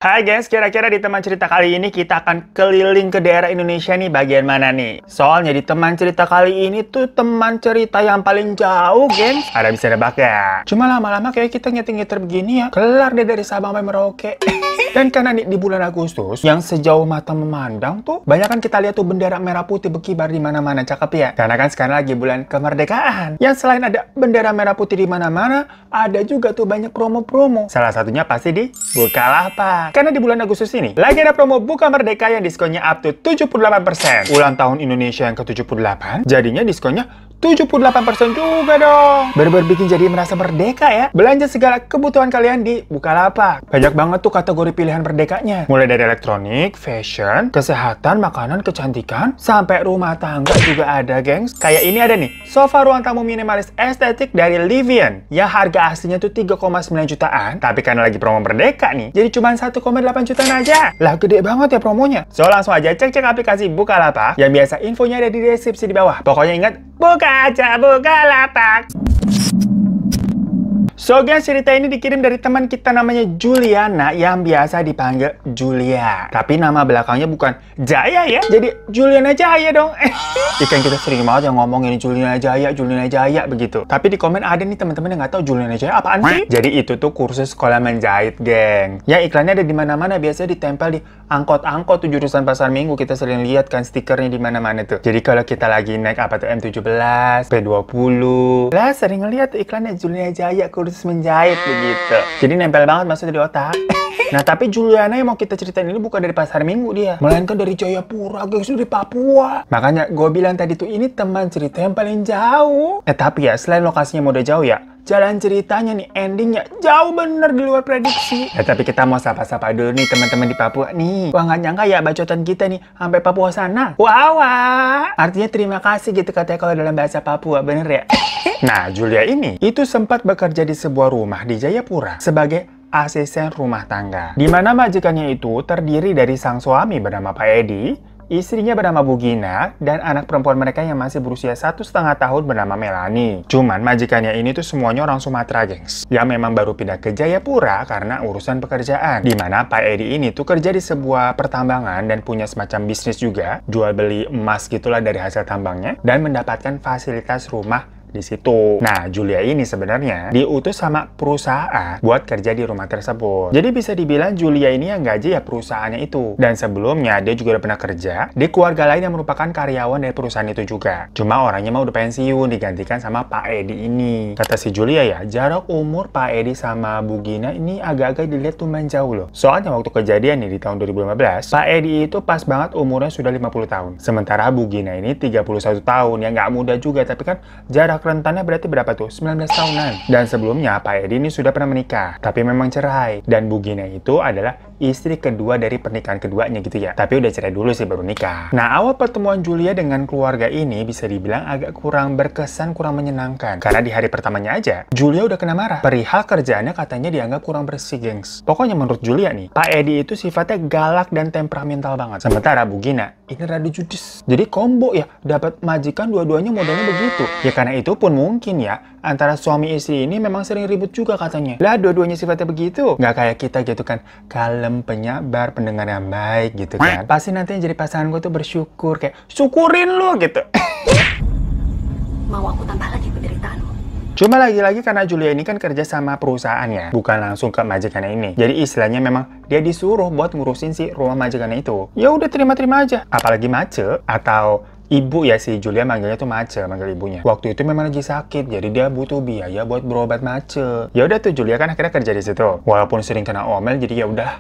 Hai guys, kira-kira di teman cerita kali ini kita akan keliling ke daerah Indonesia nih, bagian mana nih? Soalnya di teman cerita kali ini tuh teman cerita yang paling jauh, gengs. Ada bisa nebak ya? Cuma lama-lama kayak kita nyetir-nyetir begini ya, kelar deh dari Sabang sampai Merauke. Dan karena di bulan Agustus, yang sejauh mata memandang tuh, banyak kan kita lihat tuh bendera merah putih berkibar di mana-mana, cakep ya? Karena kan sekarang lagi bulan kemerdekaan. Yang selain ada bendera merah putih di mana-mana, ada juga tuh banyak promo-promo. Salah satunya pasti di Bukalapak. Karena di bulan Agustus ini, lagi ada promo Buka Merdeka yang diskonnya up to 78%. Ulang tahun Indonesia yang ke-78, jadinya diskonnya 78% juga dong. Bener-bener bikin jadi merasa merdeka ya. Belanja segala kebutuhan kalian di Bukalapak. Banyak banget tuh kategori pilihan merdekanya. Mulai dari elektronik, fashion, kesehatan, makanan, kecantikan, sampai rumah tangga juga ada, gengs. Kayak ini ada nih, sofa ruang tamu minimalis estetik dari Livian. Yang harga aslinya tuh 3,9 jutaan. Tapi karena lagi promo merdeka nih, jadi cuma 1,8 jutaan aja. Lah gede banget ya promonya. So langsung aja cek-cek aplikasi Bukalapak. Yang biasa infonya ada di deskripsi di bawah. Pokoknya ingat, buka aja Bukalapak. So guys, cerita ini dikirim dari teman kita namanya Juliana yang biasa dipanggil Julia. Tapi nama belakangnya bukan Jaya ya, jadi Juliana Jaya dong. Ikan kita sering banget yang ngomongin Juliana Jaya begitu. Tapi di komen ada nih teman-teman yang nggak tahu Juliana Jaya apaan sih? Jadi itu tuh kursus sekolah menjahit, geng. Ya iklannya ada di mana-mana, biasanya ditempel di angkot-angkot tuh jurusan Pasar Minggu. Kita sering lihat kan stikernya di mana-mana tuh. Jadi kalau kita lagi naik apa tuh M17, P20, lah sering ngeliat tuh iklannya Juliana Jaya kursus menjahit begitu. Jadi nempel banget maksudnya di otak. Nah tapi Juliana yang mau kita ceritain ini bukan dari Pasar Minggu dia, melainkan dari Jayapura, guys, dari Papua. Makanya gue bilang tadi tuh ini teman cerita yang paling jauh. Tapi ya selain lokasinya udah jauh ya, jalan ceritanya nih, endingnya jauh bener di luar prediksi. Tapi kita mau sapa-sapa dulu nih teman-teman di Papua nih. Wah, nggak nyangka ya bacotan kita nih sampai Papua sana. Wow, artinya terima kasih gitu katanya kalau dalam bahasa Papua, bener ya? Nah, Julia ini itu sempat bekerja di sebuah rumah di Jayapura sebagai asisten rumah tangga. Di mana majikannya itu terdiri dari sang suami bernama Pak Edi, istrinya bernama Bu Gina, dan anak perempuan mereka yang masih berusia 1,5 tahun bernama Melani. Cuman majikannya ini tuh semuanya orang Sumatera, gengs. Yang memang baru pindah ke Jayapura karena urusan pekerjaan. Dimana Pak Edi ini tuh kerja di sebuah pertambangan dan punya semacam bisnis juga. Jual beli emas gitulah dari hasil tambangnya. Dan mendapatkan fasilitas rumah di situ. Nah, Julia ini sebenarnya diutus sama perusahaan buat kerja di rumah tersebut. Jadi bisa dibilang Julia ini yang gaji ya perusahaannya itu. Dan sebelumnya dia juga udah pernah kerja di keluarga lain yang merupakan karyawan dari perusahaan itu juga. Cuma orangnya mau udah pensiun, digantikan sama Pak Edi ini. Kata si Julia ya, jarak umur Pak Edi sama Bu Gina ini agak-agak dilihat lumayan jauh loh. Soalnya waktu kejadian nih di tahun 2015, Pak Edi itu pas banget umurnya sudah 50 tahun. Sementara Bu Gina ini 31 tahun, ya nggak muda juga, tapi kan jarak rentannya berarti berapa tuh? 19 tahunan. Dan sebelumnya Pak Edi ini sudah pernah menikah, tapi memang cerai. Dan Bu Gina itu adalah istri kedua dari pernikahan keduanya gitu ya. Tapi udah cerai dulu sih baru nikah. Nah, awal pertemuan Julia dengan keluarga ini bisa dibilang agak kurang berkesan, kurang menyenangkan. Karena di hari pertamanya aja, Julia udah kena marah. Perihal kerjaannya katanya dianggap kurang bersih, gengs. Pokoknya menurut Julia nih, Pak Edi itu sifatnya galak dan temperamental banget. Sementara Bu Gina ini rada judes. Jadi combo ya, dapat majikan dua-duanya modalnya begitu. Ya karena itu pun mungkin ya, antara suami istri ini memang sering ribut juga katanya. Lah dua-duanya sifatnya begitu. Nggak kayak kita gitu kan, kalem, penyabar, pendengar yang baik gitu kan. Pasti nanti yang jadi pasangan gue tuh bersyukur, kayak syukurin lu gitu. Mau aku tambah lagi penderitaanmu? Cuma lagi-lagi karena Julia ini kan kerja sama perusahaannya, bukan langsung ke majikannya ini. Jadi istilahnya memang dia disuruh buat ngurusin si rumah majikannya itu. Ya udah terima-terima aja. Apalagi Mace atau ibu ya, si Julia manggilnya tuh Mace, manggil ibunya. Waktu itu memang lagi sakit, jadi dia butuh biaya buat berobat Mace. Ya udah tuh Julia kan akhirnya kerja di situ. Walaupun sering kena omel, jadi ya udah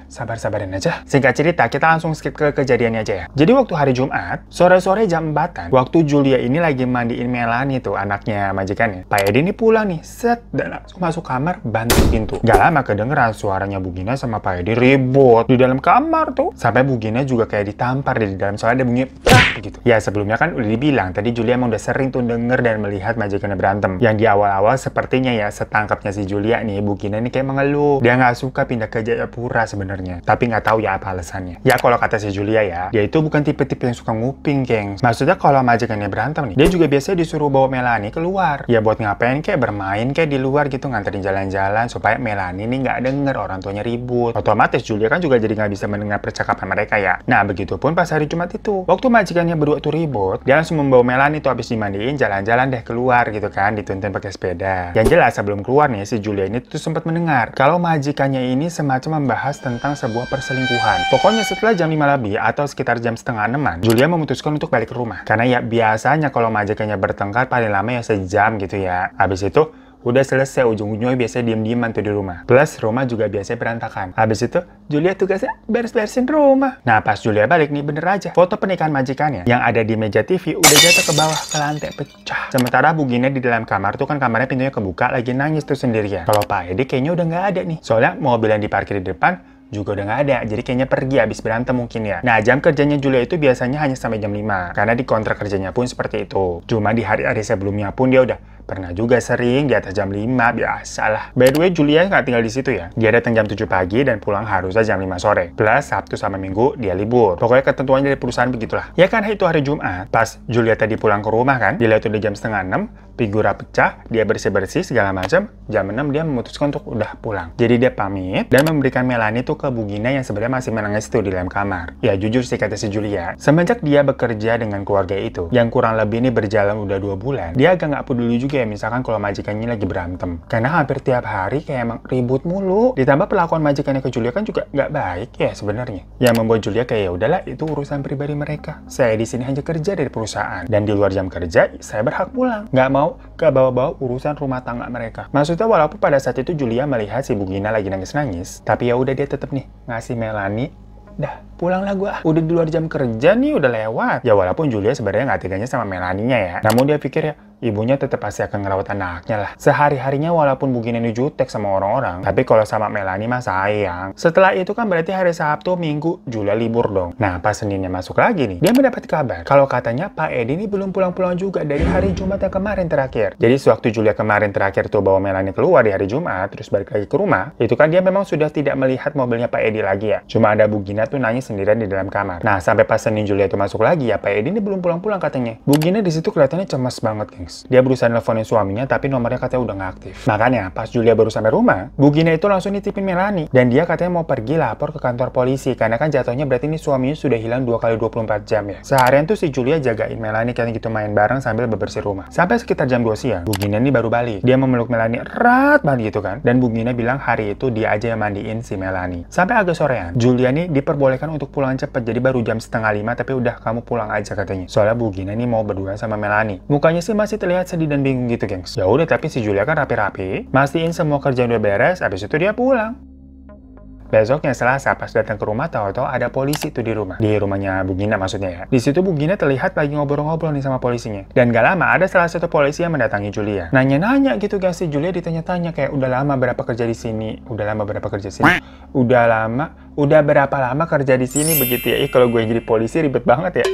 sabar-sabarin aja. Singkat cerita, kita langsung skip ke kejadiannya aja ya. Jadi waktu hari Jumat, sore-sore jam 4-an, waktu Julia ini lagi mandiin Melani tuh, anaknya majikannya. Pak Edi ini pulang nih, set, dan langsung masuk kamar, bantu pintu. Gak lama kedengeran suaranya Bu Gina sama Pak Edi ribut di dalam kamar tuh. Sampai Bu Gina juga kayak ditampar di dalam, soalnya ada bunyi gitu. Ya sebelumnya kan udah dibilang, tadi Julia emang udah sering tuh denger dan melihat majikannya berantem. Yang di awal-awal sepertinya ya, setangkapnya si Julia nih, Bu Gina ini kayak mengeluh. Dia nggak suka pindah ke Jayapura sebenarnya. sebenarnya. Tapi nggak tahu ya apa alasannya. Ya kalau kata si Julia ya, dia itu bukan tipe-tipe yang suka nguping, gengs. Maksudnya kalau majikannya berantem nih, dia juga biasanya disuruh bawa Melanie keluar. Ya buat ngapain kayak bermain kayak di luar gitu, nganterin jalan-jalan supaya Melanie nih nggak denger orang tuanya ribut. Otomatis Julia kan juga jadi nggak bisa mendengar percakapan mereka ya. Nah begitupun pas hari Jumat itu, waktu majikannya berdua tuh ribut, dia langsung membawa Melanie tuh habis dimandiin jalan-jalan deh keluar gitu kan, dituntun pakai sepeda. Yang jelas sebelum keluar nih si Julia ini tuh sempat mendengar kalau majikannya ini semacam membahas tentang sebuah perselingkuhan. Pokoknya setelah jam 5 lebih atau sekitar jam setengah 6-an, Julia memutuskan untuk balik ke rumah. Karena ya biasanya kalau majikannya bertengkar paling lama ya sejam gitu ya. Habis itu udah selesai, ujung-ujungnya biasanya diem-dieman tuh di rumah. Plus rumah juga biasanya berantakan. Habis itu Julia tugasnya beres-beresin rumah. Nah pas Julia balik nih bener aja, foto pernikahan majikannya yang ada di meja TV udah jatuh ke bawah, ke lantai pecah. Sementara Bu Gina di dalam kamar tuh kan kamarnya pintunya kebuka lagi nangis tuh sendirian. Kalau Pak Edi kayaknya udah nggak ada nih. Soalnya mobil yang diparkir di depan juga udah nggak ada, jadi kayaknya pergi habis berantem mungkin ya. Nah jam kerjanya Julia itu biasanya hanya sampai jam 5, karena di kontrak kerjanya pun seperti itu. Cuma di hari-hari sebelumnya pun dia udah pernah juga sering di atas jam 5, biasalah. By the way, Julia nggak tinggal di situ ya. Dia datang jam 7 pagi dan pulang harusnya jam 5 sore. Plus Sabtu sama Minggu dia libur. Pokoknya ketentuannya dari perusahaan begitulah. Ya kan itu hari Jumat, pas Julia tadi pulang ke rumah kan, dilihat udah jam setengah 6, figura pecah, dia bersih-bersih segala macam. Jam 6 dia memutuskan untuk udah pulang. Jadi dia pamit dan memberikan Melanie tuh ke Bu Gina yang sebenarnya masih menangis tuh di dalam kamar. Ya jujur sih kata si Julia, semenjak dia bekerja dengan keluarga itu, yang kurang lebih ini berjalan udah 2 bulan, dia agak nggak peduli juga ya misalkan kalau majikannya lagi berantem. Karena hampir tiap hari kayak emang ribut mulu. Ditambah perlakuan majikannya ke Julia kan juga nggak baik ya sebenarnya. Yang membuat Julia kayak ya udahlah itu urusan pribadi mereka. Saya di sini hanya kerja dari perusahaan dan di luar jam kerja saya berhak pulang. Nggak mau ke bawa-bawa urusan rumah tangga mereka. Maksudnya walaupun pada saat itu Julia melihat si Bu Gina lagi nangis-nangis, tapi ya udah dia tetap nih ngasih Melanie, dah pulang lah gua, udah di luar jam kerja nih, udah lewat. Ya walaupun Julia sebenarnya nggak teganya sama Melanie-nya ya, namun dia pikir ya ibunya tetap pasti akan ngerawat anaknya lah. Sehari-harinya walaupun Bu Gina ini jutek sama orang-orang, tapi kalau sama Melanie mah sayang. Setelah itu kan berarti hari Sabtu, Minggu, Julia libur dong. Nah pas Seninnya masuk lagi nih, dia mendapat kabar kalau katanya Pak Edi ini belum pulang-pulang juga dari hari Jumat yang kemarin terakhir. Jadi sewaktu Julia kemarin terakhir tuh bawa Melanie keluar di hari Jumat, terus balik lagi ke rumah, itu kan dia memang sudah tidak melihat mobilnya Pak Edi lagi ya. Cuma ada Bu Gina tuh nangis sendirian di dalam kamar. Nah sampai pas Senin Julia itu masuk lagi ya, Pak Edi ini belum pulang-pulang katanya. Bu Gina di situ kelihatannya cemas banget, gengs. Dia berusaha nelfonin suaminya, tapi nomornya katanya udah nggak aktif. Makanya, pas Julia baru sampai rumah, Bu Gina itu langsung nitipin Melanie. Dan dia katanya mau pergi lapor ke kantor polisi, karena kan jatuhnya berarti ini suaminya sudah hilang 2 kali 24 jam ya. Seharian tuh si Julia jagain Melanie kayak gitu, main bareng sambil bebersih rumah. Sampai sekitar jam 2 siang, Bu Gina ini baru balik. Dia memeluk Melanie erat banget gitu kan. Dan Bu Gina bilang hari itu dia aja yang mandiin si Melanie. Sampai agak sorean, Julia nih diperbolehkan untuk pulang cepet, jadi baru jam setengah 5, tapi udah kamu pulang aja katanya. Soalnya Bu Gina nih mau berdua sama Melanie. Mukanya sih masih terlihat sedih dan bingung gitu, gengs. Ya udah, tapi si Julia kan rapi-rapi, mastiin semua kerjaan udah beres, habis itu dia pulang. Besoknya Selasa pas datang ke rumah, tahu-tahu ada polisi tuh di rumah. Di rumahnya Bu Gina maksudnya ya. Di situ Bu Gina terlihat lagi ngobrol-ngobrol nih sama polisinya. Dan gak lama ada salah satu polisi yang mendatangi Julia. Nanya-nanya gitu guys, si Julia ditanya-tanya kayak udah lama berapa kerja di sini? Udah lama berapa kerja di sini? Udah berapa lama kerja di sini begitu ya? Kalau gue jadi polisi ribet banget ya.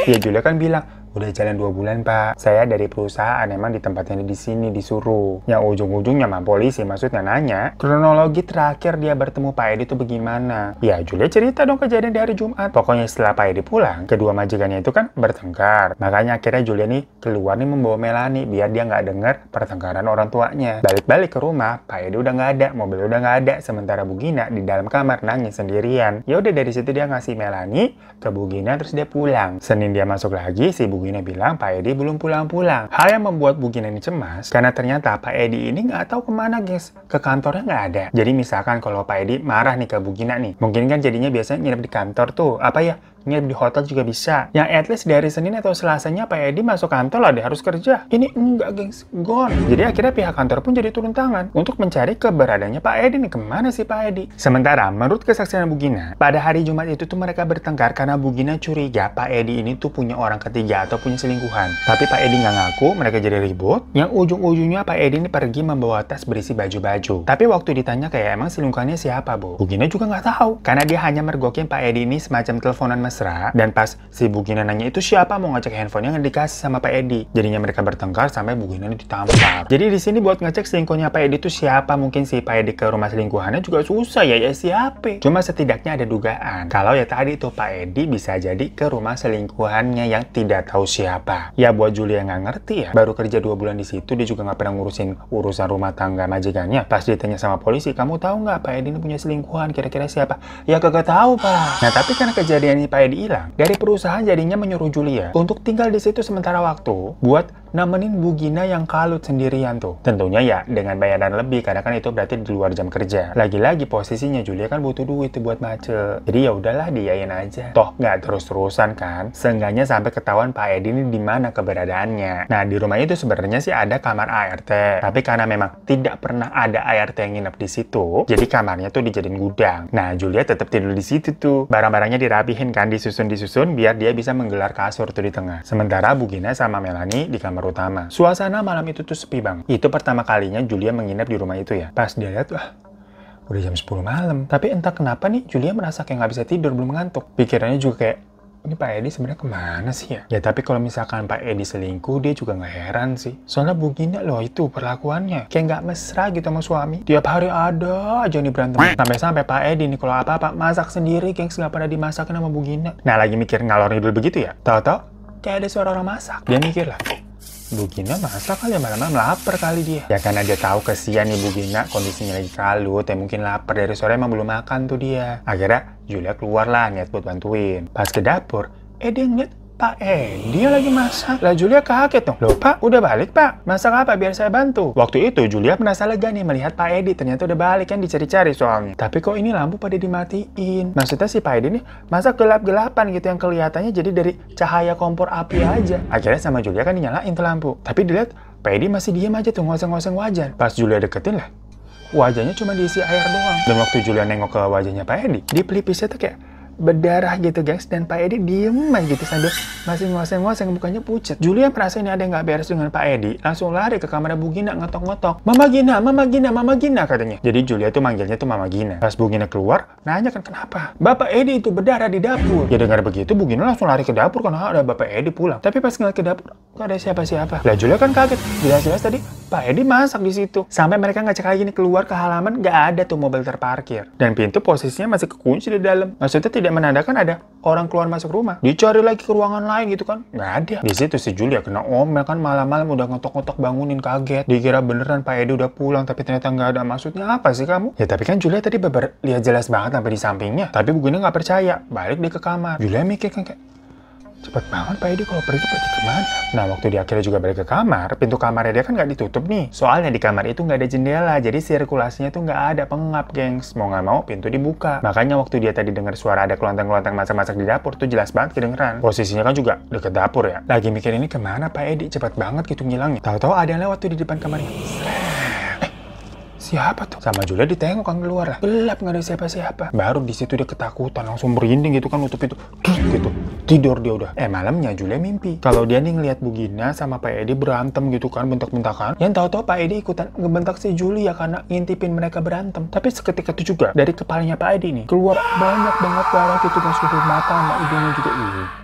Ya Julia kan bilang, udah jalan 2 bulan pak, saya dari perusahaan emang di tempatnya di sini disuruh. Yang ujung-ujungnya mah polisi maksudnya nanya kronologi terakhir dia bertemu Pak Edi itu bagaimana. Ya Julia cerita dong kejadian di hari Jumat. Pokoknya setelah Pak Edi pulang, kedua majikannya itu kan bertengkar. Makanya akhirnya Julia nih keluar nih membawa Melanie biar dia nggak dengar pertengkaran orang tuanya. Balik-balik ke rumah, Pak Edi udah nggak ada, mobil udah nggak ada. Sementara Bu Gina di dalam kamar nangis sendirian. Ya udah dari situ dia ngasih Melanie ke Bu Gina terus dia pulang. Senin dia masuk lagi, si Bu Gina bilang Pak Edi belum pulang-pulang. Hal yang membuat Bu Gina ini cemas karena ternyata Pak Edi ini nggak tahu kemana guys. Ke kantornya nggak ada. Jadi misalkan kalau Pak Edi marah nih ke Bu Gina nih, mungkin kan jadinya biasanya nginep di kantor tuh. Apa ya? Nginep di hotel juga bisa. Yang at least dari Senin atau Selasanya Pak Edi masuk kantor lah, dia harus kerja. Ini enggak gengs, gone. Jadi akhirnya pihak kantor pun jadi turun tangan untuk mencari keberadaannya Pak Edi nih. Kemana sih Pak Edi? Sementara menurut kesaksian Bu Gina, pada hari Jumat itu tuh mereka bertengkar karena Bu Gina curiga Pak Edi ini tuh punya orang ketiga atau punya selingkuhan. Tapi Pak Edi nggak ngaku, mereka jadi ribut. Yang ujung-ujungnya Pak Edi ini pergi membawa tas berisi baju-baju. Tapi waktu ditanya kayak emang selingkuhannya siapa Bu? Bu Gina juga nggak tahu. Karena dia hanya mergokin Pak Edi ini semacam teleponan mesra. Dan pas si Bu Gina nanya itu siapa, mau ngecek handphonenya nggak dikasih sama Pak Edi. Jadinya mereka bertengkar sampai Bu Gina ditampar. Jadi di sini buat ngecek selingkuhnya Pak Edi itu siapa, mungkin si Pak Edi ke rumah selingkuhannya juga susah ya siapa. Cuma setidaknya ada dugaan kalau ya tadi tuh Pak Edi bisa jadi ke rumah selingkuhannya yang tidak tahu siapa. Ya buat Julia nggak ngerti ya, baru kerja 2 bulan di situ dia juga nggak pernah ngurusin urusan rumah tangga majikannya. Pas ditanya sama polisi, kamu tahu nggak Pak Edi ini punya selingkuhan, kira-kira siapa? Ya kagak tahu Pak. Nah tapi karena kejadian ini Pak Edi hilang, dari perusahaan jadinya menyuruh Julia untuk tinggal di situ sementara waktu buat nemenin Bu Gina yang kalut sendirian tuh. Tentunya ya dengan bayaran lebih karena kan itu berarti di luar jam kerja. Lagi-lagi posisinya Julia kan butuh duit tuh buat macet. Jadi ya udahlah diayain aja. Toh nggak terus-terusan kan. Seenggaknya sampai ketahuan Pak Edi ini di mana keberadaannya. Nah di rumah itu sebenarnya sih ada kamar ART. Tapi karena memang tidak pernah ada ART yang nginep di situ, jadi kamarnya tuh dijadiin gudang. Nah Julia tetap tidur di situ tuh. Barang-barangnya dirapihin kan, disusun biar dia bisa menggelar kasur tuh di tengah. Sementara Bu Gina sama Melanie di kamar utama. Suasana malam itu tuh sepi banget. Itu pertama kalinya Julia menginap di rumah itu ya. Pas dia lihat, wah, udah jam 10 malam. Tapi entah kenapa nih, Julia merasa kayak nggak bisa tidur, belum ngantuk. Pikirannya juga kayak, ini Pak Edi sebenarnya kemana sih ya? Ya tapi kalau misalkan Pak Edi selingkuh, dia juga nggak heran sih. Soalnya Bu Gina loh itu perlakuannya. Kayak nggak mesra gitu sama suami. Tiap hari ada aja nih berantem. Sampai-sampai Pak Edi nih kalau apa-apa masak sendiri, gengs nggak pada dimasakin sama Bu Gina. Nah lagi mikir ngalor ngidul begitu ya. Tahu-tahu kayak ada suara orang masak. Dia mikir lah, Bu Gina masak kali ya, malam-malam lapar kali dia. Ya karena dia tahu kesian nih Bu Gina, kondisinya lagi kalut, ya mungkin lapar dari sore emang belum makan tuh dia. Akhirnya Julia keluar lah niat buat bantuin. Pas ke dapur, dia ngeliat Pak Edi lagi masak. Lah Julia kaget dong. Loh Pak, udah balik Pak? Masak apa biar saya bantu? Waktu itu Julia merasa lega nih melihat Pak Edi. Ternyata udah balik kan dicari-cari soalnya. Tapi kok ini lampu pada dimatiin? Maksudnya si Pak Edi nih masak gelap-gelapan gitu yang kelihatannya jadi dari cahaya kompor api aja. Akhirnya sama Julia kan dinyalain tuh lampu. Tapi dilihat Pak Edi masih diem aja tuh ngoseng-ngoseng wajan. Pas Julia deketin lah, wajahnya cuma diisi air doang. Dan waktu Julia nengok ke wajahnya Pak Edi, di pelipisnya tuh kayak berdarah gitu guys, dan Pak Edi diem aja gitu sambil masih ngoseng-ngoseng, mukanya pucat. Julia merasa ini ada yang nggak beres dengan Pak Edi, langsung lari ke kamar Bu Gina ngetok-ngetok. Mama Gina, Mama Gina, Mama Gina katanya. Jadi Julia tuh manggilnya tuh Mama Gina. Pas Bu Gina keluar, nanya kan kenapa? Bapak Edi itu berdarah di dapur. Ya dengar begitu Bu Gina langsung lari ke dapur karena ada Bapak Edi pulang. Tapi pas ngeliat ke dapur, kok ada siapa-siapa? Lah Julia kan kaget, jelas-jelas tadi Pak Edi masak di situ. Sampai mereka ngecek lagi nih keluar ke halaman, nggak ada tuh mobil terparkir. Dan pintu posisinya masih kekunci di dalam. Maksudnya tidak menandakan ada orang keluar masuk rumah. Dicari lagi ke ruangan lain gitu kan, nggak ada. Di situ si Julia kena omel kan, malam-malam udah ngetok-ngetok bangunin, kaget. Dikira beneran Pak Edi udah pulang, tapi ternyata nggak ada. Maksudnya apa sih kamu? Ya tapi kan Julia tadi lihat jelas banget sampai di sampingnya. Tapi Bu Gina nggak percaya, balik dia ke kamar. Julia mikir kan kayak, cepet banget Pak Edi kalau pergi kemana? Nah waktu dia akhirnya juga balik ke kamar, pintu kamarnya dia kan nggak ditutup nih. Soalnya di kamar itu nggak ada jendela, jadi sirkulasinya tuh nggak ada pengap gengs. Mau nggak mau pintu dibuka. Makanya waktu dia tadi dengar suara ada kelontang-kelontang masak-masak di dapur tuh jelas banget kedengeran. Posisinya kan juga deket dapur ya. Lagi mikir ini kemana Pak Edi, cepet banget gitu ngilangnya. Tahu-tahu ada yang lewat tuh di depan kamarnya. Siapa tuh? Sama Julia ditengok kan keluar lah. Gelap nggak ada siapa-siapa. Baru di situ dia ketakutan, langsung merinding gitu kan, nutup itu. Gitu. Tidur dia udah. Malamnya Julia mimpi kalau dia nih ngelihat Bu Gina sama Pak Edi berantem gitu kan, bentak-bentakan. Yang tahu-tahu Pak Edi ikutan ngebentak si Julia karena ngintipin mereka berantem. Tapi seketika itu juga dari kepalanya Pak Edi nih keluar banyak banget darah gitu kan, sudut mata sama hidungnya juga.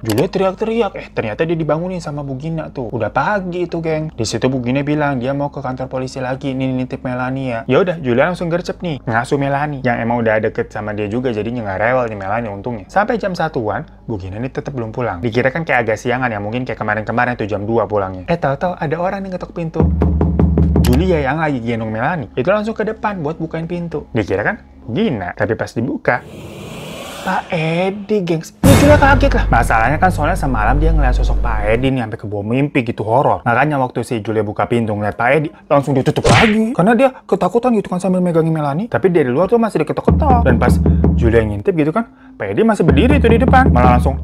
Julia teriak-teriak. Ternyata dia dibangunin sama Bu Gina tuh. Udah pagi itu, geng. Di situ Bu Gina bilang dia mau ke kantor polisi lagi. Nih nitip Melanie ya. Ya udah, Julia langsung gercep nih ngasuh Melanie yang emang udah deket sama dia juga, jadinya nggak rewel nih Melanie untungnya. Sampai jam 1-an, Bu Gina nih tetap belum pulang. Dikira kan kayak agak siangan ya, mungkin kayak kemarin-kemarin tuh jam 2 pulangnya. Tahu-tahu ada orang nih ngetok pintu. Julia yang lagi gendong Melanie itu langsung ke depan buat bukain pintu. Dikira kan Gina, tapi pas dibuka, Pak Edi, gengs. Julia kaget lah. Masalahnya kan soalnya semalam dia ngeliat sosok Pak Edi nih sampai kebawa mimpi gitu, horor. Makanya waktu si Julia buka pintu ngeliat Pak Edi, langsung ditutup lagi. Karena dia ketakutan gitu kan sambil megangin Melanie. Tapi dari luar tuh masih diketok-ketok. Dan pas Julia ngintip gitu kan, Pak Edi masih berdiri tuh di depan. Malah langsung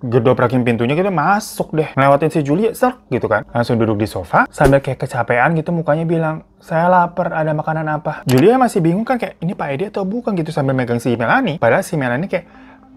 gedoprakin pintunya gitu, masuk deh. Ngelewatin si Julia, serk gitu kan. Langsung duduk di sofa, sambil kayak kecapean gitu mukanya bilang, saya lapar, ada makanan apa? Julia masih bingung kan kayak, ini Pak Edi atau bukan gitu sambil megang si Melanie. Padahal si Melanie kayak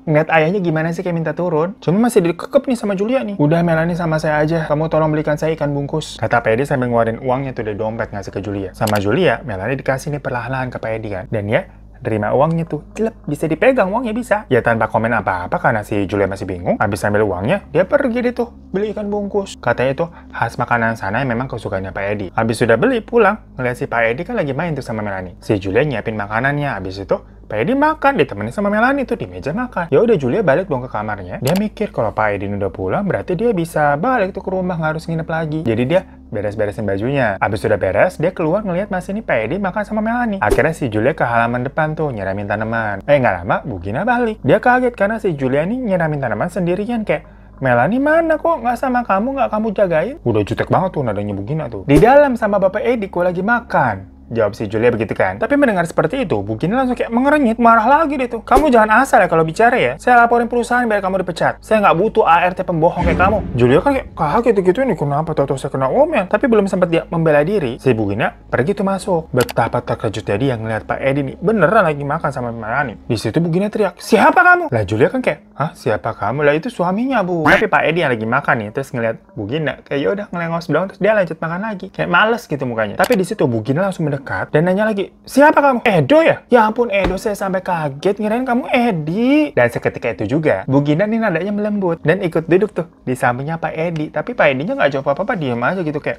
ngeliat ayahnya gimana sih kayak minta turun. Cuma masih dikekep nih sama Julia nih. Udah Melanie sama saya aja, kamu tolong belikan saya ikan bungkus. Kata Pak Edi sambil ngeluarin uangnya tuh dari dompet ngasih ke Julia. Sama Julia, Melanie dikasih nih perlahan-lahan ke Pak Edi kan. Dan ya nerima uangnya tuh. Jelek, bisa dipegang uangnya bisa. Ya tanpa komen apa-apa karena si Julia masih bingung. Habis ambil uangnya, dia pergi deh tuh beli ikan bungkus. Katanya itu khas makanan sana yang memang kesukaannya Pak Edi. Habis sudah beli pulang, ngeliat si Pak Edi kan lagi main tuh sama Melanie. Si Julia nyiapin makanannya. Habis itu Pak Edi makan, ditemenin sama Melanie tuh di meja makan. Ya udah Julia balik dong ke kamarnya. Dia mikir kalau Pak Edi udah pulang, berarti dia bisa balik tuh ke rumah, nggak harus nginep lagi. Jadi dia beres-beresin bajunya. Abis sudah beres, dia keluar ngeliat masih ini Pak Edi makan sama Melanie. Akhirnya si Julia ke halaman depan tuh nyiramin tanaman. Nggak lama, Bu Gina balik. Dia kaget karena si Julia ini nyiramin tanaman sendirian kayak, Melanie mana kok? Nggak sama kamu, nggak kamu jagain? Udah jutek banget tuh nadanya Bu Gina tuh. Di dalam sama Bapak Edi, kok lagi makan? Jawab si Julia begitu kan. Tapi mendengar seperti itu, Bu Gina langsung kayak mengerenyit, marah lagi deh tuh. Kamu jangan asal ya kalau bicara ya. Saya laporin perusahaan biar kamu dipecat. Saya nggak butuh ART pembohong kayak kamu. Julia kan kayak kaget gitu ini kenapa tahu saya kena omel. Tapi belum sempat dia membela diri, si Bu Gina pergi tuh masuk. Betapa terkejutnya dia ngeliat Pak Edi nih beneran lagi makan sama Melanie. Di situ Bu Gina teriak, siapa kamu? Lah Julia kan kayak, hah siapa kamu? Lah itu suaminya Bu. Tapi Pak Edi yang lagi makan nih, terus ngeliat Bu Gina kayak yaudah ngelengos doang, terus dia lanjut makan lagi. Kayak males gitu mukanya. Tapi di situ Bu Gina langsung mendekat dan nanya lagi, siapa kamu? Edo ya? Ya ampun Edo, saya sampai kaget ngirain kamu Edi. Dan seketika itu juga Bu Gina nih nadanya melembut dan ikut duduk tuh di sampingnya Pak Edi. Tapi Pak Edinya nggak jawab apa-apa, diem aja gitu kayak,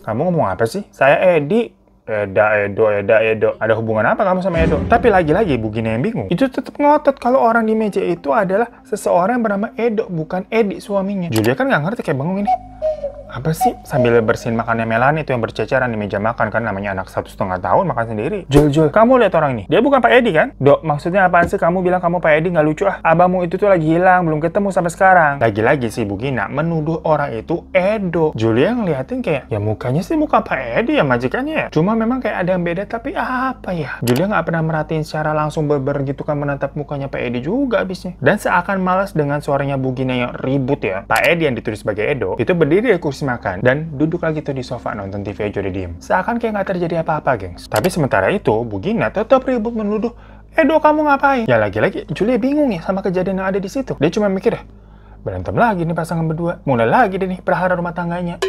kamu ngomong apa sih? Saya Edi. Edo. Ada hubungan apa kamu sama Edo? Tapi lagi-lagi Bu Gina yang bingung. Itu tetap ngotot kalau orang di meja itu adalah seseorang yang bernama Edo, bukan Edi suaminya. Julia kan nggak ngerti kayak bengong ini. Apa sih? Sambil bersihin makannya Melanie itu yang berceceran di meja makan kan, namanya anak 1,5 tahun makan sendiri. Jul, kamu lihat orang ini? Dia bukan Pak Edi kan? Dok, maksudnya apaan sih kamu bilang kamu Pak Edi? Nggak lucu ah. Abangmu itu tuh lagi hilang, belum ketemu sampai sekarang. Lagi-lagi si Bu Gina menuduh orang itu Edo. Julia ngeliatin kayak, ya mukanya sih muka Pak Edi ya majikannya ya. Cuma memang kayak ada yang beda, tapi apa ya? Julia nggak pernah merhatiin secara langsung berber gitu kan menatap mukanya Pak Edi juga abisnya. Dan seakan malas dengan suaranya Bu Gina yang ribut ya, Pak Edi yang ditulis sebagai Edo itu berdiri di kursi makan dan duduk lagi tuh di sofa nonton TV aja udah diem. Seakan kayak nggak terjadi apa-apa, gengs. Tapi sementara itu, Bu Gina tetap ribut menuduh, Edo kamu ngapain? Ya lagi-lagi Julia bingung ya sama kejadian yang ada di situ. Dia cuma mikir ya, berantem lagi nih pasangan berdua. Mulai lagi deh nih perhara rumah tangganya.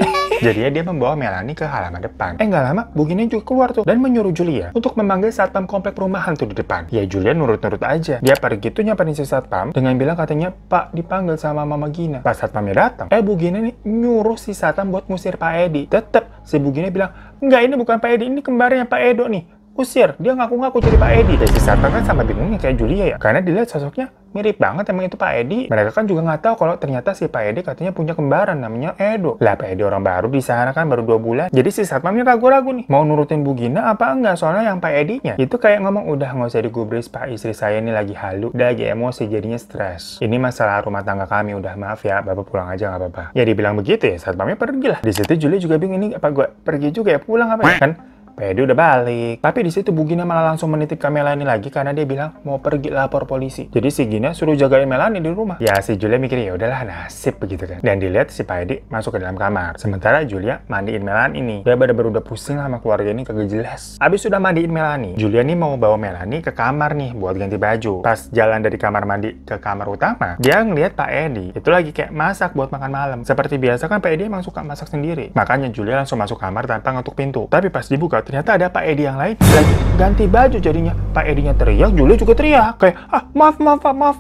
Jadinya dia membawa Melanie ke halaman depan. Nggak lama, Bu Gina juga keluar tuh dan menyuruh Julia untuk memanggil satpam komplek perumahan tuh di depan. Ya Julia nurut-nurut aja. Dia pergi tuh nyamperin si satpam dengan bilang katanya, Pak dipanggil sama Mama Gina. Pas satpamnya datang, Bu Gina nih nyuruh si satpam buat ngusir Pak Edi. Tetep si Bu Gina bilang, enggak ini bukan Pak Edi, ini kembarnya Pak Edo nih. Usir, dia ngaku-ngaku jadi Pak Edi. Dan si satpam kan sama bingungnya kayak Julia ya, karena dilihat sosoknya mirip banget emang itu Pak Edi. Mereka kan juga nggak tahu kalau ternyata si Pak Edi katanya punya kembaran namanya Edo. Lah Pak Edi orang baru di sana kan baru 2 bulan. Jadi si satpamnya ragu-ragu nih, mau nurutin Bu Gina apa enggak? Soalnya yang Pak Edinya itu kayak ngomong, udah nggak usah digubris Pak, istri saya ini lagi halu, udah lagi emosi jadinya stres. Ini masalah rumah tangga kami, udah maaf ya, Bapak pulang aja nggak apa-apa. Ya dibilang begitu ya, satpamnya pergi lah. Di situ Julia juga bingung, ini apa gue pergi juga ya, pulang apa ya? Kan Pak Edi udah balik. Tapi di situ Bu Gina malah langsung menitipkan Melanie lagi karena dia bilang mau pergi lapor polisi. Jadi si Gina suruh jagain Melanie di rumah. Ya si Julia mikir ya udahlah nasib begitu kan. Dan dilihat si Pak Edi masuk ke dalam kamar. Sementara Julia mandiin Melanie ini. Dia bener-bener udah pusing sama keluarga ini kagak jelas. Abis sudah mandiin Melanie, Julia nih mau bawa Melanie ke kamar nih buat ganti baju. Pas jalan dari kamar mandi ke kamar utama, dia ngeliat Pak Edi itu lagi kayak masak buat makan malam. Seperti biasa kan Pak Edi emang suka masak sendiri. Makanya Julia langsung masuk kamar tanpa ngetuk pintu. Tapi pas dibuka ternyata ada Pak Edi yang lain lagi ganti baju. Jadinya Pak Edinya teriak, Julia juga teriak kayak, maaf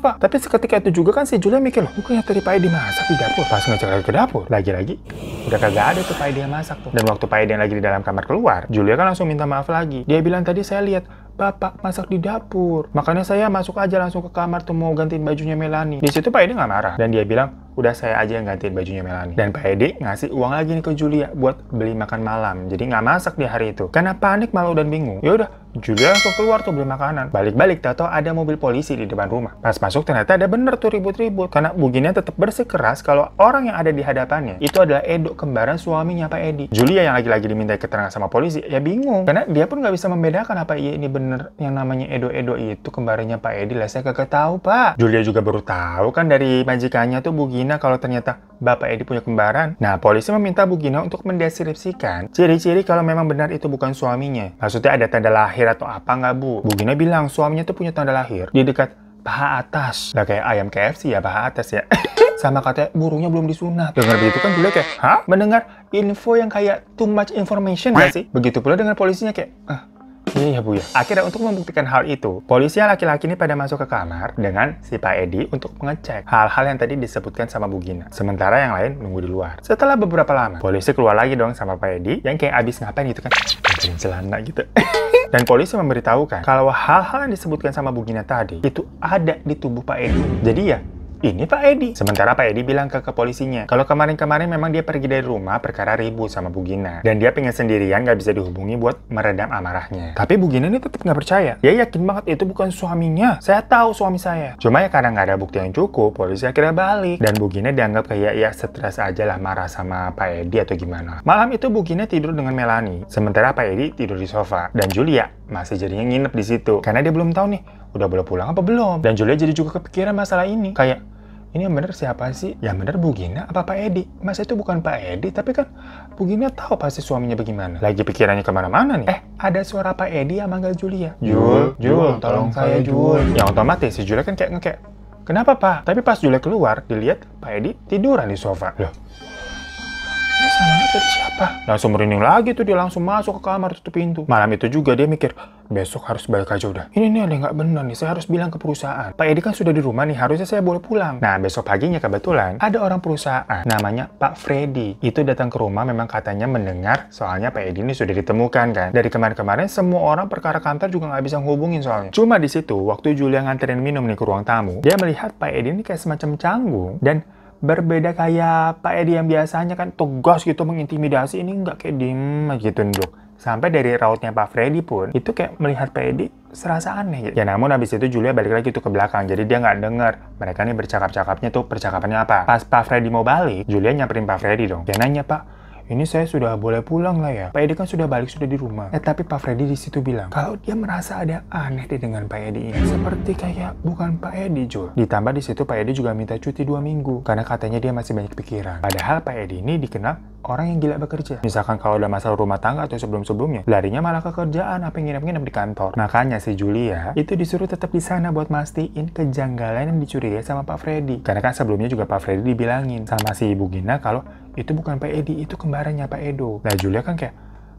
Pak. Tapi seketika itu juga kan si Julia mikir, loh bukannya tadi Pak Edi masak di dapur. Pas ngecek lagi ke dapur, lagi-lagi udah kagak ada tuh Pak Edi yang masak tuh. Dan waktu Pak Edi yang lagi di dalam kamar keluar, Julia kan langsung minta maaf lagi. Dia bilang, tadi saya lihat Bapak masak di dapur, makanya saya masuk aja langsung ke kamar tuh mau gantiin bajunya Melanie. Di situ Pak Edi nggak marah dan dia bilang, udah saya aja yang gantiin bajunya Melanie. Dan Pak Edi ngasih uang lagi nih ke Julia buat beli makan malam. Jadi nggak masak di hari itu. Karena panik, malu dan bingung. Ya udah, Julia langsung keluar tuh beli makanan. Balik-balik tahu ada mobil polisi di depan rumah. Pas masuk ternyata ada bener tuh ribut-ribut. Karena Bu Gina tetap bersikeras kalau orang yang ada di hadapannya itu adalah Edo, kembaran suaminya Pak Edi. Julia yang lagi-lagi diminta keterangan sama polisi ya bingung. Karena dia pun nggak bisa membedakan apa iya ini bener yang namanya Edo itu kembarannya Pak Edi. Lah saya kagak tahu Pak. Julia juga baru tahu kan dari majikannya tuh Bu Gina kalau ternyata Bapak Edi punya kembaran. Nah, polisi meminta Bu Gina untuk mendeskripsikan ciri-ciri kalau memang benar itu bukan suaminya. Maksudnya ada tanda lahir atau apa nggak Bu? Bu Gina bilang suaminya tuh punya tanda lahir di dekat paha atas. Lah kayak ayam KFC ya, paha atas ya. Sama katanya burungnya belum disunat. Dengar begitu kan Julia kayak, hah? Mendengar info yang kayak too much information nggak sih? Begitu pula dengan polisinya kayak, Iya ya Bu ya. Akhirnya untuk membuktikan hal itu, polisi yang laki-laki ini pada masuk ke kamar dengan si Pak Edi untuk mengecek hal-hal yang tadi disebutkan sama Bu Gina. Sementara yang lain nunggu di luar. Setelah beberapa lama, polisi keluar lagi dong sama Pak Edi yang kayak abis ngapain gitu kan, bikin celana gitu. Dan polisi memberitahukan kalau hal-hal yang disebutkan sama Bu Gina tadi itu ada di tubuh Pak Edi. Jadi ya, ini Pak Edi. Sementara Pak Edi bilang ke kepolisinya, kalau kemarin-kemarin memang dia pergi dari rumah perkara ribut sama Bu Gina. Dan dia pengen sendirian, nggak bisa dihubungi buat meredam amarahnya. Tapi Bu Gina ini tetap nggak percaya. Dia yakin banget itu bukan suaminya. Saya tahu suami saya. Cuma ya karena nggak ada bukti yang cukup, polisi akhirnya balik. Dan Bu Gina dianggap kayak ya stres aja lah, marah sama Pak Edi atau gimana. Malam itu Bu Gina tidur dengan Melanie. Sementara Pak Edi tidur di sofa. Dan Julia masih jadinya nginep di situ. Karena dia belum tahu nih, udah boleh pulang apa belum. Dan Julia jadi juga kepikiran masalah ini. Kayak, ini yang bener siapa sih? Yang bener Bu Gina apa Pak Edi? Masa itu bukan Pak Edi, tapi kan Bu Gina tahu pasti suaminya bagaimana. Lagi pikirannya kemana-mana nih. Ada suara Pak Edi yang manggil Julia. Jul, tolong saya Jul. Yang otomatis si Julia kan kayak ngekek. Kenapa Pak? Tapi pas Julia keluar, dilihat Pak Edi tiduran di sofa. Loh, ini sama dari siapa? Langsung merinding lagi tuh, dia langsung masuk ke kamar, tutup pintu. Malam itu juga dia mikir, besok harus balik aja udah. Ini nih ada nggak benar nih, saya harus bilang ke perusahaan. Pak Edi kan sudah di rumah nih, harusnya saya boleh pulang. Nah, besok paginya kebetulan ada orang perusahaan, namanya Pak Freddy. Itu datang ke rumah memang katanya mendengar, soalnya Pak Edi ini sudah ditemukan kan. Dari kemarin-kemarin semua orang perkara kantor juga nggak bisa ngehubungin soalnya. Cuma di situ, waktu Julia nganterin minum nih ke ruang tamu, dia melihat Pak Edi ini kayak semacam canggung dan berbeda kayak Pak Edi yang biasanya kan tegas gitu mengintimidasi, ini nggak kayak diem gitu nduk. Sampai dari rautnya Pak Freddy pun itu kayak melihat Pak Edi serasa aneh gitu. Ya namun habis itu Julia balik lagi tuh ke belakang, jadi dia nggak denger mereka nih bercakap-cakapnya tuh percakapannya apa. Pas Pak Freddy mau balik, Julia nyamperin Pak Freddy dong. Dia nanya, Pak, ini saya sudah boleh pulang lah ya. Pak Edi kan sudah balik, sudah di rumah. Tapi Pak Freddy di situ bilang kalau dia merasa ada aneh deh dengan Pak Edi ini. Seperti kayak bukan Pak Edi, Jul. Ditambah di situ Pak Edi juga minta cuti 2 minggu karena katanya dia masih banyak pikiran. Padahal Pak Edi ini dikenal orang yang gila bekerja. Misalkan kalau ada masalah rumah tangga atau sebelum-sebelumnya, larinya malah ke kerjaan, apa yang nginep-nginep di kantor. Makanya si Julia itu disuruh tetap di sana buat mastiin kejanggalan yang dicurigai sama Pak Freddy. Karena kan sebelumnya juga Pak Freddy dibilangin sama si Ibu Gina kalau itu bukan Pak Edi, itu kembarannya Pak Edo. Nah Julia kan kayak,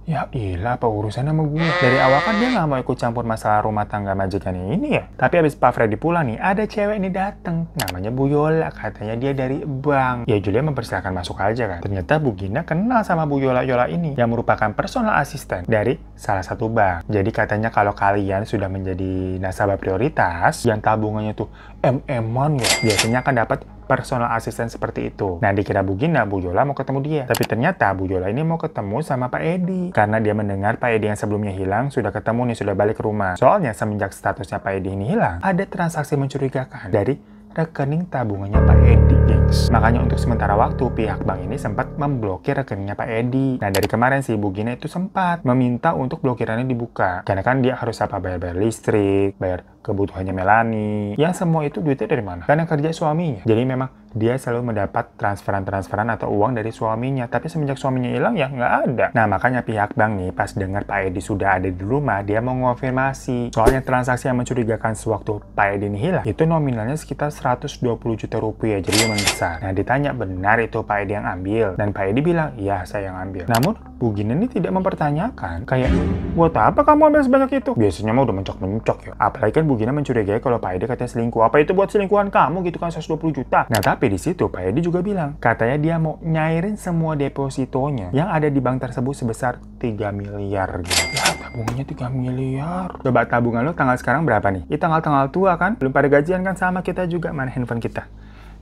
ya ilah apa urusan sama gue. Dari awal kan dia nggak mau ikut campur masalah rumah tangga majikannya ini ya. Tapi abis Pak Freddy pulang nih, ada cewek ini dateng. Namanya Bu Yola, katanya dia dari bank. Ya Julia mempersilahkan masuk aja kan. Ternyata Bu Gina kenal sama Bu Yola ini yang merupakan personal asisten dari salah satu bank. Jadi katanya kalau kalian sudah menjadi nasabah prioritas yang tabungannya tuh MM-an ya, biasanya akan dapat personal asisten seperti itu. Nah, dikira Bu Gina, Bu Yola mau ketemu dia. Tapi ternyata Bu Yola ini mau ketemu sama Pak Edi. Karena dia mendengar Pak Edi yang sebelumnya hilang sudah ketemu nih, sudah balik ke rumah. Soalnya semenjak statusnya Pak Edi ini hilang, ada transaksi mencurigakan dari rekening tabungannya Pak Edi, gengs. Makanya untuk sementara waktu, pihak bank ini sempat memblokir rekeningnya Pak Edi. Nah, dari kemarin sih, Bu Gina itu sempat meminta untuk blokirannya dibuka. Karena kan dia harus apa, bayar listrik, bayar kebutuhannya Melanie. Yang semua itu duitnya dari mana? Karena kerja suaminya. Jadi memang dia selalu mendapat transferan atau uang dari suaminya. Tapi semenjak suaminya hilang ya nggak ada. Nah makanya pihak bank nih pas dengar Pak Edi sudah ada di rumah, dia mau mengonfirmasi. Soalnya transaksi yang mencurigakan sewaktu Pak Edi ini hilang, itu nominalnya sekitar 120 juta rupiah. Jadi lumayan besar. Nah ditanya benar itu Pak Edi yang ambil. Dan Pak Edi bilang, iya saya yang ambil. Namun Bu Gina ini tidak mempertanyakan. Kayak, buat apa kamu ambil sebanyak itu? Biasanya mah udah mencok-mencok ya. Apalagi kan Bu Gina mencurigai kalau Pak Edi katanya selingkuh. Apa itu buat selingkuhan kamu gitu kan 120 juta? Nah tapi di situ Pak Edi juga bilang, katanya dia mau nyairin semua depositonya yang ada di bank tersebut sebesar 3 miliar gitu. Ya tabungannya 3 miliar. Coba tabungan lo tanggal sekarang berapa nih? Ini tanggal tua kan? Belum pada gajian kan sama kita juga. Mana handphone kita?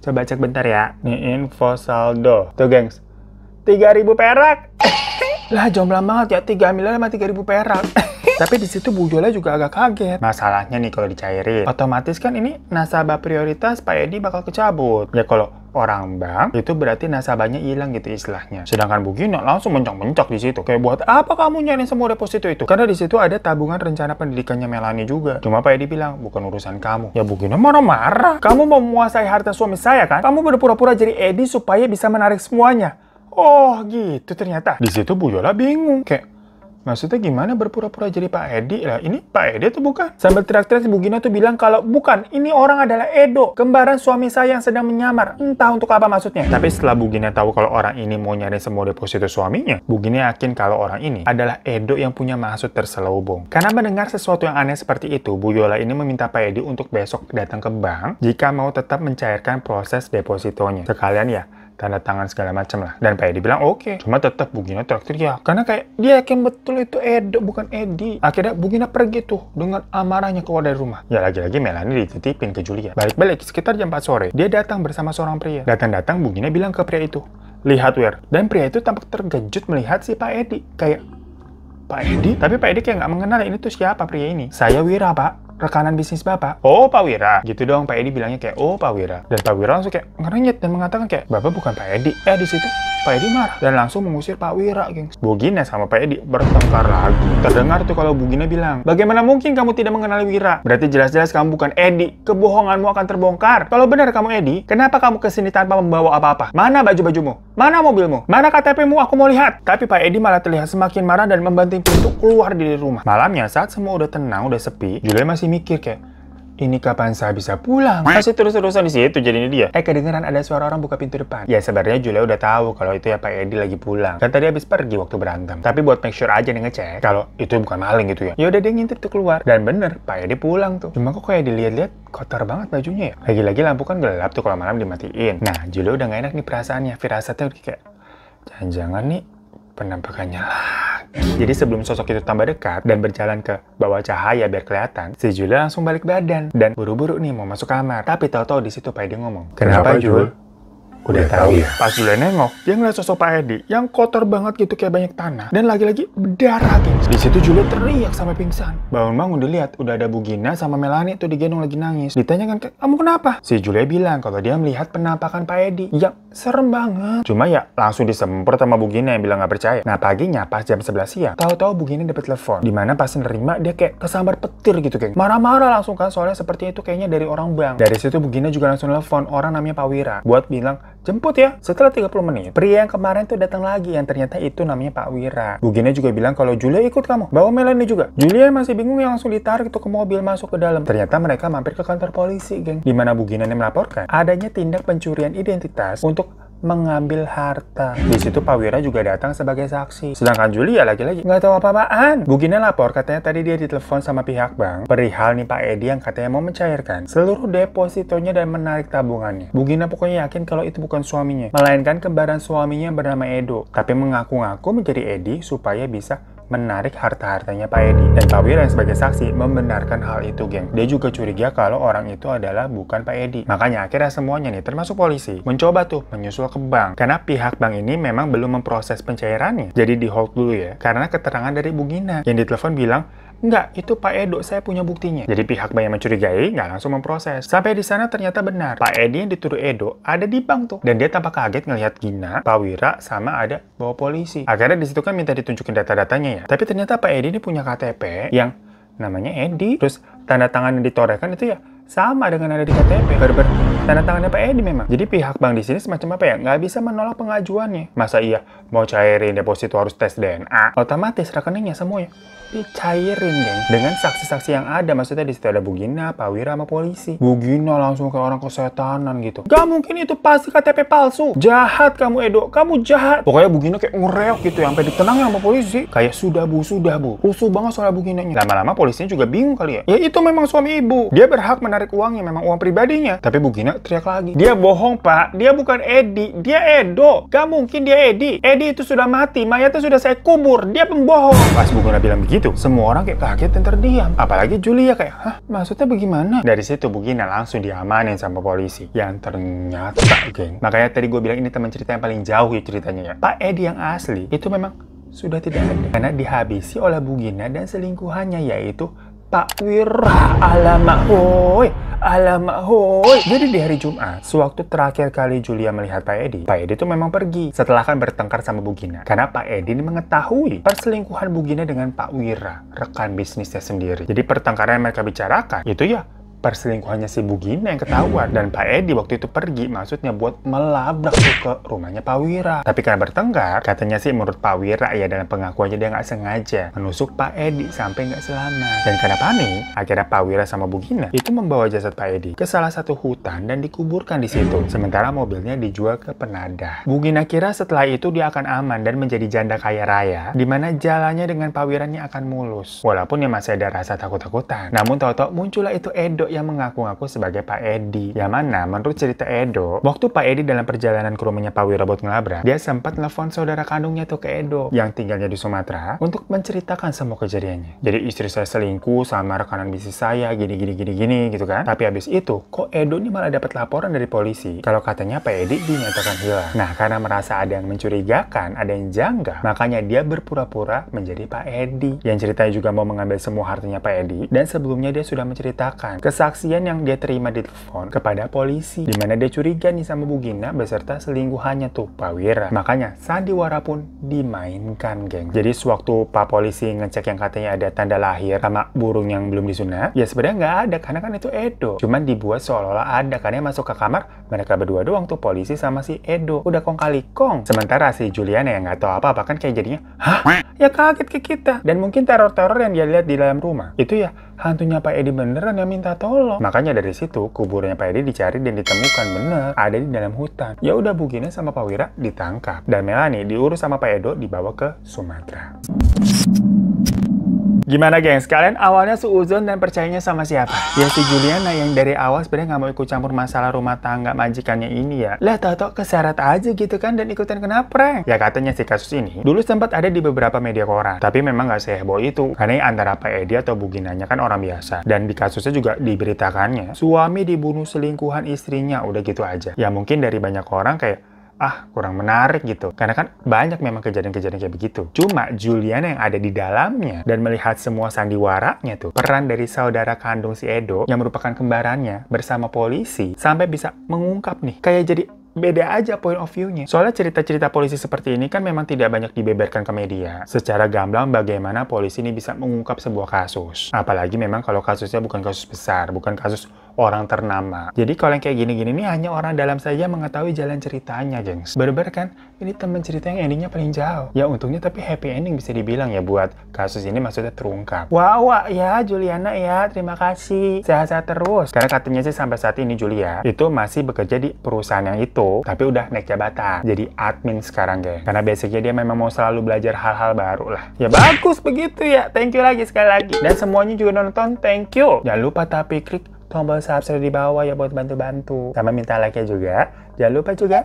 Coba cek bentar ya. Nih info saldo. Tuh gengs, 3.000 perak. Lah jomblang banget ya, 3 miliar sama 3.000 perak. Tapi di situ Bu Yola juga agak kaget. Masalahnya nih kalau dicairin, otomatis kan ini nasabah prioritas Pak Edi bakal kecabut. Ya kalau orang bank itu berarti nasabahnya hilang gitu istilahnya. Sedangkan Bu Gina langsung mencok-mencok di situ. Kayak buat apa kamu nyariin semua deposito itu? Karena di situ ada tabungan rencana pendidikannya Melanie juga. Cuma Pak Edi bilang bukan urusan kamu. Ya Bu Gina marah-marah. Kamu mau menguasai harta suami saya kan? Kamu berpura-pura jadi Edi supaya bisa menarik semuanya. Oh gitu ternyata. Di situ Bu Yola bingung. Kayak, Maksudnya gimana berpura-pura jadi Pak Edi? Lah ini Pak Edi atau bukan? Sambil teriak-teriak si Bu Gina tuh bilang kalau bukan, ini orang adalah Edo, kembaran suami saya yang sedang menyamar. Entah untuk apa maksudnya. Tapi setelah Bu Gina tahu kalau orang ini mau nyari semua deposito suaminya, Bu Gina yakin kalau orang ini adalah Edo yang punya maksud terselubung. Karena mendengar sesuatu yang aneh seperti itu, Bu Yola ini meminta Pak Edi untuk besok datang ke bank jika mau tetap mencairkan proses depositonya. Sekalian ya, tanda tangan segala macam lah. Dan Pak Edi bilang oke. Cuma tetap Bu Gina teriak-teriak. Karena kayak dia yakin betul itu Edo bukan Edi. Akhirnya Bu Gina pergi tuh dengan amarahnya keluar dari rumah. Ya lagi-lagi Melanie dititipin ke Julia. Balik-balik sekitar jam 4 sore. Dia datang bersama seorang pria. Datang-datang Bu Gina bilang ke pria itu, lihat Wir. Dan pria itu tampak terkejut melihat si Pak Edi. Kayak, Pak Edi? Tapi Pak Edi kayak nggak mengenal ini tuh siapa pria ini. Saya Wira Pak. Rekanan bisnis Bapak. Oh, Pak Wira. Gitu dong, Pak Edi bilangnya kayak, oh, Pak Wira. Dan Pak Wira langsung kayak ngerenyet dan mengatakan kayak, Bapak bukan Pak Edi. Di situ Pak Edi marah dan langsung mengusir Pak Wira, geng. Bu Gina sama Pak Edi bertengkar lagi. Terdengar tuh kalau Bu Gina bilang, bagaimana mungkin kamu tidak mengenali Wira? Berarti jelas-jelas kamu bukan Edi. Kebohonganmu akan terbongkar. Kalau benar kamu Edi, kenapa kamu kesini tanpa membawa apa-apa? Mana baju-bajumu? Mana mobilmu? Mana KTP-mu? Aku mau lihat. Tapi Pak Edi malah terlihat semakin marah dan membanting pintu keluar dari rumah. Malamnya saat semua udah tenang, udah sepi, Julia masih mikir kayak, ini kapan saya bisa pulang? Masih terus-terusan di situ jadinya dia. Kedengeran ada suara orang buka pintu depan. Ya sebenarnya Julia udah tahu kalau itu ya Pak Edi lagi pulang. Kan tadi habis pergi waktu berantem. Tapi buat make sure aja nih ngecek kalau itu bukan maling gitu ya. Ya udah dia ngintip tuh keluar. Dan bener, Pak Edi pulang tuh. Cuma kok kayak dilihat-lihat kotor banget bajunya ya. Lagi-lagi lampu kan gelap tuh kalau malam dimatiin. Nah, Julia udah gak enak nih perasaannya. Firasatnya kayak, jangan-jangan nih penampakannya lah. Jadi sebelum sosok itu tambah dekat dan berjalan ke bawah cahaya biar kelihatan, si Julia langsung balik badan dan buru-buru nih mau masuk kamar. Tapi tahu-tahu di situ Pak Edi ngomong, "Kenapa Jul? Udah tahu ya?" Pas Julia nengok, dia ngeliat sosok Pak Edi yang kotor banget gitu kayak banyak tanah dan lagi-lagi berdarah gitu. Di situ Julia teriak sampai pingsan. Bangun-bangun dilihat udah ada Bu Gina sama Melanie tuh digendong lagi nangis. Ditanyakan, "Kamu kenapa?" Si Julia bilang kalau dia melihat penampakan Pak Edi yang serem banget. Cuma ya langsung disemprot sama Bu Gina yang bilang nggak percaya. Nah paginya pas jam 11 siang, tahu-tahu Bu Gina dapat telepon. Dimana pas nerima dia kayak kesambar petir gitu kayak. Marah-marah langsung kan soalnya seperti itu kayaknya dari orang bank. Dari situ Bu Gina juga langsung telepon orang namanya Pak Wira buat bilang jemput ya. Setelah 30 menit, pria yang kemarin tuh datang lagi yang ternyata itu namanya Pak Wira. Bu Gina juga bilang kalau Julia ikut kamu, bawa Melanie juga. Julia masih bingung yang langsung ditarik tuh ke mobil masuk ke dalam. Ternyata mereka mampir ke kantor polisi, geng. Dimana Bu Gina melaporkan adanya tindak pencurian identitas untuk mengambil harta. Di situ Pak Wira juga datang sebagai saksi. Sedangkan Julia lagi-lagi nggak tahu apa-apaan. Bu Gina lapor katanya tadi dia ditelepon sama pihak bank perihal nih Pak Edi yang katanya mau mencairkan seluruh depositonya dan menarik tabungannya. Bu Gina pokoknya yakin kalau itu bukan suaminya, melainkan kembaran suaminya yang bernama Edo. Tapi mengaku-ngaku menjadi Edi supaya bisa menarik harta-hartanya Pak Edi. Dan Pak Wira yang sebagai saksi membenarkan hal itu, geng. Dia juga curiga kalau orang itu adalah bukan Pak Edi. Makanya akhirnya semuanya nih, termasuk polisi, mencoba tuh menyusul ke bank. Karena pihak bank ini memang belum memproses pencairannya. Jadi di hold dulu ya. Karena keterangan dari Bu Gina yang ditelepon bilang, enggak, itu Pak Edo, saya punya buktinya. Jadi pihak bank yang mencurigai nggak langsung memproses. Sampai di sana ternyata benar. Pak Edi yang dituduh Edo ada di bank tuh. Dan dia tampak kaget ngelihat Gina, Pak Wira, sama ada bawa polisi. Akhirnya di situ kan minta ditunjukin data-datanya ya. Tapi ternyata Pak Edi ini punya KTP yang namanya Edi. Terus tanda tangan yang ditorehkan itu ya sama dengan ada di KTP. Tanda tangannya Pak Edi memang. Jadi pihak bank di sini semacam apa ya? Nggak bisa menolak pengajuannya. Masa iya mau cairin deposito harus tes DNA? Otomatis rekeningnya semuanya dicairin, geng. Dengan saksi-saksi yang ada. Maksudnya di situ ada Bu Gina, Pak Wira, sama polisi. Bu Gina langsung kayak orang kesetanan gitu. Gak mungkin itu pasti KTP palsu. Jahat kamu Edo, kamu jahat. Pokoknya Bu Gina kayak ngereok gitu, sampai ditenangin sama polisi. Kayak sudah bu. Rusuh banget soal Bu Ginanya. Lama-lama polisinya juga bingung kali ya. Ya itu memang suami ibu. Dia berhak menarik uangnya, memang uang pribadinya. Tapi Bu Gina teriak lagi. Dia bohong, Pak. Dia bukan Edi. Dia Edo. Gak mungkin dia Edi. Edi itu sudah mati. Mayatnya sudah saya kubur. Dia pembohong. Pas Bu Gina bilang begitu, semua orang kayak kaget dan terdiam. Apalagi Julia kayak, hah? Maksudnya bagaimana? Dari situ Bu Gina langsung diamanin sama polisi. Yang ternyata, geng. Makanya tadi gue bilang ini teman cerita yang paling jauh ya ceritanya ya. Pak Edi yang asli itu memang sudah tidak ada. Karena dihabisi oleh Bu Gina dan selingkuhannya yaitu Pak Wira. Alamak hoi. Jadi di hari Jumat, sewaktu terakhir kali Julia melihat Pak Edi tuh memang pergi setelah kan bertengkar sama Bu Gina. Karena Pak Edi ini mengetahui perselingkuhan Bu Gina dengan Pak Wira, rekan bisnisnya sendiri. Jadi pertengkaran yang mereka bicarakan itu ya perselingkuhannya si Bu Gina yang ketahuan. Dan Pak Edi waktu itu pergi, maksudnya buat melabrak tuh ke rumahnya Pak Wira. Tapi karena bertengkar, katanya sih menurut Pak Wira ya dengan pengakuannya dia nggak sengaja menusuk Pak Edi sampai nggak selamat. Dan karena panik, akhirnya Pak Wira sama Bu Gina itu membawa jasad Pak Edi ke salah satu hutan dan dikuburkan di situ. Sementara mobilnya dijual ke penadah. Bu Gina kira setelah itu dia akan aman dan menjadi janda kaya raya, di mana jalannya dengan Pak Wiranya akan mulus. Walaupun ya masih ada rasa takut-takutan. Namun tahu-tahu muncullah itu Edo yang mengaku-ngaku sebagai Pak Edi. Yang mana menurut cerita Edo, waktu Pak Edi dalam perjalanan ke rumahnya Pak Wira buat ngelabrak, dia sempat nelfon saudara kandungnya tuh ke Edo yang tinggalnya di Sumatera untuk menceritakan semua kejadiannya. Jadi istri saya selingkuh sama rekanan bisnis saya gini gitu kan. Tapi habis itu kok Edo ini malah dapat laporan dari polisi kalau katanya Pak Edi dinyatakan hilang. Nah, karena merasa ada yang mencurigakan, ada yang janggal, makanya dia berpura-pura menjadi Pak Edi yang ceritanya juga mau mengambil semua hartanya Pak Edi. Dan sebelumnya dia sudah menceritakan kesaksian yang dia terima di telepon kepada polisi, di mana dia curiga nih sama Bu Gina beserta selingkuhannya tuh Pak Wira. Makanya sandiwara pun dimainkan, geng. Jadi sewaktu Pak polisi ngecek yang katanya ada tanda lahir sama burung yang belum disunat, ya sebenarnya nggak ada karena kan itu Edo. Cuman dibuat seolah-olah ada karena masuk ke kamar mereka berdua doang tuh, polisi sama si Edo. Udah kong kali kong. Sementara si Juliana yang nggak tahu apa-apa kan kayak jadinya, hah? Ya kaget ke kita. Dan mungkin teror-teror yang dia lihat di dalam rumah itu ya hantunya Pak Edi beneran yang minta tolong. Makanya dari situ kuburnya Pak Edi dicari dan ditemukan bener ada di dalam hutan. Ya udah Bu Gina sama Pak Wira ditangkap dan Melanie diurus sama Pak Edo dibawa ke Sumatera. Gimana gengs, kalian awalnya suuzon dan percayanya sama siapa? Ya si Juliana yang dari awal sebenarnya nggak mau ikut campur masalah rumah tangga majikannya ini ya. Lah tau-tau keseret aja gitu kan dan ikutan kena prank. Ya katanya si kasus ini dulu sempat ada di beberapa media koran. Tapi memang nggak seheboh itu. Karena antara Pak Edi atau Bu Ginanya kan orang biasa. Dan di kasusnya juga diberitakannya suami dibunuh selingkuhan istrinya, udah gitu aja. Ya mungkin dari banyak orang kayak kurang menarik gitu. Karena kan banyak memang kejadian-kejadian kayak begitu. Cuma Juliana yang ada di dalamnya dan melihat semua sandiwaranya tuh, peran dari saudara kandung si Edo yang merupakan kembarannya bersama polisi sampai bisa mengungkap nih. Kayak jadi beda aja point of view-nya. Soalnya cerita-cerita polisi seperti ini kan memang tidak banyak dibeberkan ke media. Secara gamblang bagaimana polisi ini bisa mengungkap sebuah kasus. Apalagi memang kalau kasusnya bukan kasus besar, bukan kasus orang ternama. Jadi kalau yang kayak gini-gini nih hanya orang dalam saja mengetahui jalan ceritanya, gengs. Bener-bener kan, ini temen cerita yang endingnya paling jauh. Ya untungnya tapi happy ending bisa dibilang ya buat kasus ini, maksudnya terungkap. Wah ya Juliana ya, terima kasih. Sehat-sehat terus. Karena katanya sih sampai saat ini Julia itu masih bekerja di perusahaan yang itu, tapi udah naik jabatan. Jadi admin sekarang, geng. Karena basicnya dia memang mau selalu belajar hal-hal baru lah. Ya bagus begitu ya. Thank you lagi sekali lagi. Dan semuanya juga nonton, thank you. Jangan lupa tapi klik tombol subscribe di bawah ya buat bantu-bantu. Sama minta like-nya juga. Jangan lupa juga.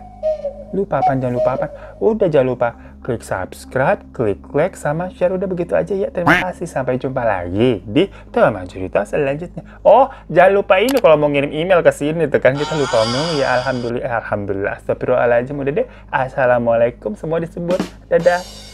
Jangan lupa apa? Udah jangan lupa klik subscribe, klik like, sama share. Udah begitu aja ya. Terima kasih. Sampai jumpa lagi di teman cerita selanjutnya. Oh, jangan lupa ini kalau mau ngirim email ke sini tuh kan kita lupa ngomong ya. Alhamdulillah. Astagfirullahaladzim. Udah deh. Assalamualaikum semua disebut. Dadah.